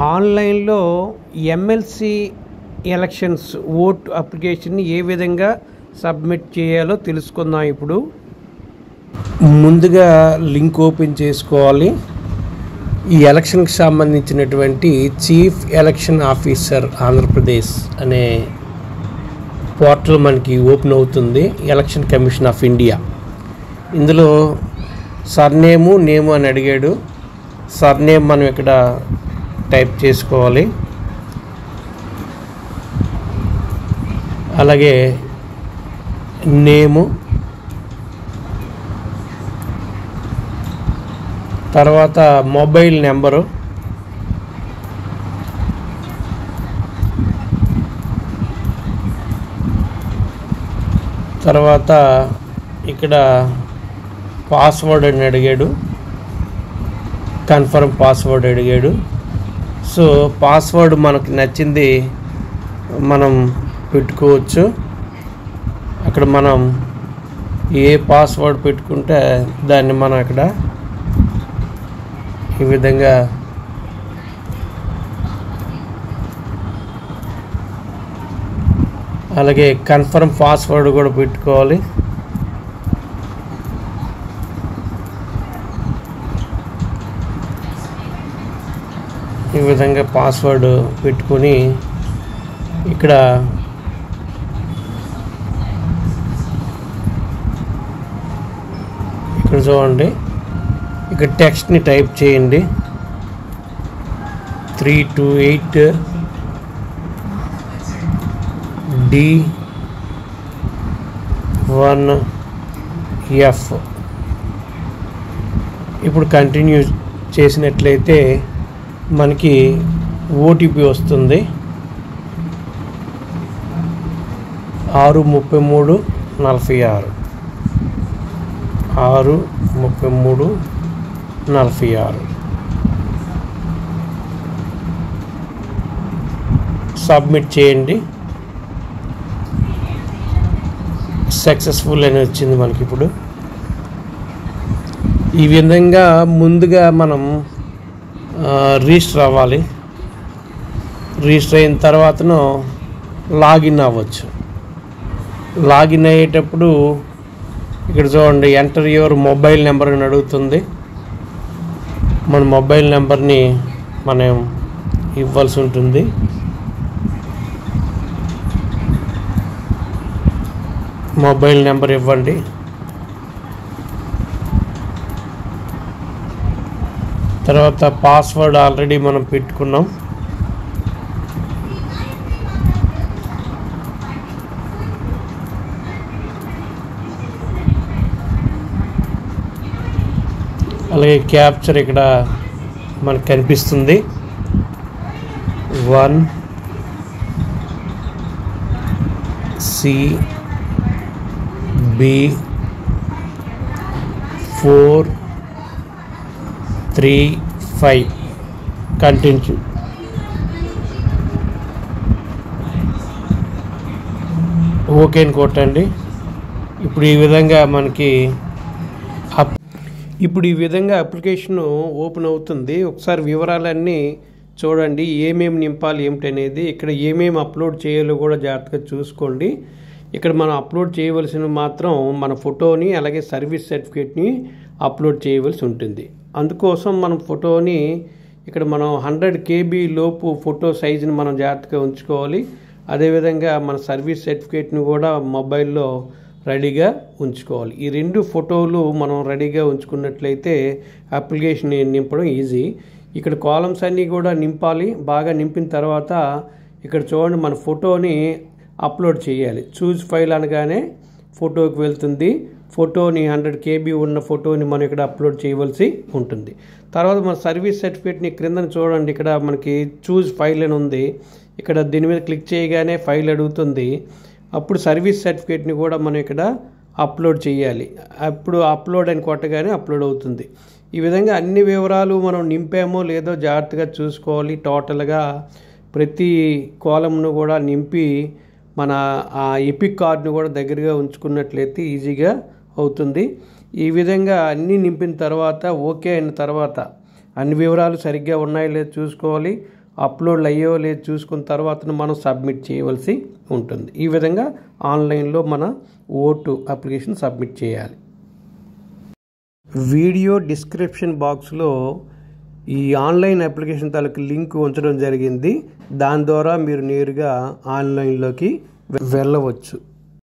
ఆన్లైన్లో MLC elections vote అప్లికేషన్ని ఏ విధంగా submit చేయాలో తెలుసుకుందాం. ఇప్పుడు ముందుగా లింక్ ఓపెన్ చేసుకోవాలి. ఈ ఎలక్షన్కి సంబంధించినటువంటి చీఫ్ ఎలక్షన్ ఆఫీసర్ ఆంధ్రప్రదేశ్ అనే పోర్టల్ మనకి ఓపెన్ అవుతుంది. Election commission of India. ఇందులో సర్నేము నేము అని అడిగాడు. సర్నేమ్ మనం ఇక్కడ టైప్ చేసుకోవాలి. అలాగే నేము, తర్వాత మొబైల్ నెంబరు, తర్వాత ఇక్కడ పాస్వర్డ్ అని అడిగాడు. కన్ఫర్మ్ పాస్వర్డ్ అడిగాడు. సో పాస్వర్డ్ మనకు నచ్చింది మనం పెట్టుకోవచ్చు. అక్కడ మనం ఏ పాస్వర్డ్ పెట్టుకుంటే దాన్ని మనం అక్కడ ఈ విధంగా అలాగే కన్ఫర్మ్ పాస్వర్డ్ కూడా పెట్టుకోవాలి. ఈ విధంగా పాస్వర్డ్ పెట్టుకొని ఇక్కడ చూడండి, ఇక్కడ టెక్స్ట్ని టైప్ చేయండి. 328 D1F. ఇప్పుడు కంటిన్యూ చేసినట్లయితే మనకి ఓటీపీ వస్తుంది. 63346 63346 సబ్మిట్ చేయండి. సక్సెస్ఫుల్ అని వచ్చింది మనకి. ఇప్పుడు ఈ విధంగా ముందుగా మనం రిజిస్టర్ అవ్వాలి. రిజిస్టర్ అయిన తర్వాతను లాగిన్ అవ్వచ్చు. లాగిన్ అయ్యేటప్పుడు ఇక్కడ చూడండి, ఎంటర్ యువర్ మొబైల్ నెంబర్ అని అడుగుతుంది. మన మొబైల్ నెంబర్ని మనం ఇవ్వాల్సి ఉంటుంది. మొబైల్ నెంబర్ ఇవ్వండి. తర్వాత పాస్వర్డ్ ఆల్రెడీ మనం పెట్టుకున్నాం. అలాగే క్యాప్చర్ ఇక్కడ మనకు కనిపిస్తుంది. 1CB435 continue. ఓకే అని కొట్టండి. ఇప్పుడు ఈ విధంగా మనకి అప్లికేషన్ ఓపెన్ అవుతుంది. ఒకసారి వివరాలన్నీ చూడండి, ఏమేమి నింపాలి ఏమిటనేది. ఇక్కడ ఏమేమి అప్లోడ్ చేయాలో కూడా జాగ్రత్తగా చూసుకోండి. ఇక్కడ మనం అప్లోడ్ చేయవలసిన మాత్రం మన ఫోటోని, అలాగే సర్వీస్ సర్టిఫికేట్ని అప్లోడ్ చేయవలసి ఉంటుంది. అందుకోసం మనం ఫోటోని ఇక్కడ మనం 100 KB లోపు ఫోటో సైజుని మనం జాగ్రత్తగా ఉంచుకోవాలి. అదేవిధంగా మన సర్వీస్ సర్టిఫికేట్ని కూడా మొబైల్లో రెడీగా ఉంచుకోవాలి. ఈ 2 ఫోటోలు మనం రెడీగా ఉంచుకున్నట్లయితే అప్లికేషన్ నింపడం ఈజీ. ఇక్కడ కాలమ్స్ అన్నీ కూడా నింపాలి. బాగా నింపిన తర్వాత ఇక్కడ చూడండి, మన ఫోటోని అప్లోడ్ చేయాలి. చూజ్ ఫైల్ అనగానే ఫోటోకి వెళ్తుంది. ఫోటోని 100 KB ఉన్న ఫోటోని మనం ఇక్కడ అప్లోడ్ చేయవలసి ఉంటుంది. తర్వాత మన సర్వీస్ సర్టిఫికేట్ని క్రింద చూడండి, ఇక్కడ మనకి చూజ్ ఫైల్ అని ఉంది. ఇక్కడ దీని మీద క్లిక్ చేయగానే ఫైల్ అడుగుతుంది. అప్పుడు సర్వీస్ సర్టిఫికేట్ని కూడా మనం ఇక్కడ అప్లోడ్ చేయాలి. అప్పుడు అప్లోడ్ అని కొట్టగానే అప్లోడ్ అవుతుంది. ఈ విధంగా అన్ని వివరాలు మనం నింపామో లేదో జాగ్రత్తగా చూసుకోవాలి. టోటల్గా ప్రతి కాలమ్ను కూడా నింపి మన ఆ ఎపిక్ కార్డును కూడా దగ్గరగా ఉంచుకున్నట్లయితే ఈజీగా అవుతుంది. ఈ విధంగా అన్నీ నింపిన తర్వాత ఓకే అయిన తర్వాత అన్ని వివరాలు సరిగ్గా ఉన్నాయో లేదో చూసుకోవాలి. అప్లోడ్లు అయ్యో లేదు చూసుకున్న తర్వాత మనం సబ్మిట్ చేయవలసి ఉంటుంది. ఈ విధంగా ఆన్లైన్లో మన ఓటు అప్లికేషన్ సబ్మిట్ చేయాలి. వీడియో డిస్క్రిప్షన్ బాక్స్లో ఈ ఆన్లైన్ అప్లికేషన్ తాలూకు లింక్ ఉంచడం జరిగింది. దాని ద్వారా మీరు నేరుగా ఆన్లైన్లోకి వెళ్ళవచ్చు.